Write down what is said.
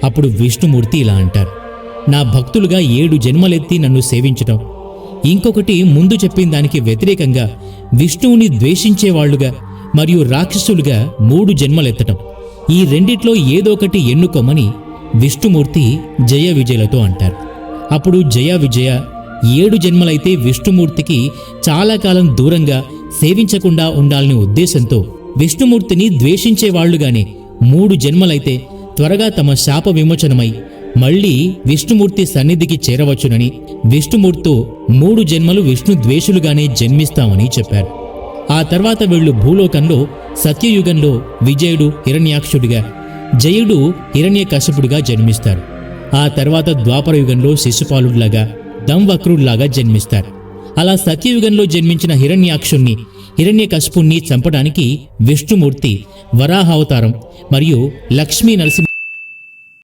అప్పుడు విష్ణుమూర్తి ఇలా అంటారు: నా భక్తులుగా 7 జన్మలెత్తి నన్ను సేవించటం, ఇంకొకటి ముందు చెప్పిన దానికి వ్యతిరేకంగా విష్ణువుని ద్వేషించేవాళ్లుగా మరియు రాక్షసులుగా 3 జన్మలెత్తటం, ఈ రెండిట్లో ఏదో ఒకటి ఎన్నుకోమని విష్ణుమూర్తి జయ విజయలతో అంటారు. అప్పుడు జయ విజయ 7 జన్మలైతే విష్ణుమూర్తికి చాలా కాలం దూరంగా సేవించకుండా ఉండాలనే ఉద్దేశంతో విష్ణుమూర్తిని ద్వేషించేవాళ్లుగానే 3 జన్మలైతే త్వరగా తమ శాప విమోచనమై మళ్లీ విష్ణుమూర్తి సన్నిధికి చేరవచ్చునని, విష్ణుమూర్తితో 3 జన్మలు విష్ణు ద్వేషులుగానే జన్మిస్తామని చెప్పారు. ఆ తర్వాత వీళ్లు భూలోకంలో సత్యయుగంలో విజయుడు హిరణ్యాక్షుడిగా, జయుడు హిరణ్యకశపుడిగా జన్మిస్తారు. ఆ తర్వాత ద్వాపరయుగంలో శిశుపాలుడిలాగా, దంవక్రుడిలాగా జన్మిస్తారు. అలా సత్యయుగంలో జన్మించిన హిరణ్యాక్షుణ్ణి, హిరణ్యకశపుణ్ణి చంపడానికి విష్ణుమూర్తి వరాహావతారం మరియు లక్ష్మీ నరసింహ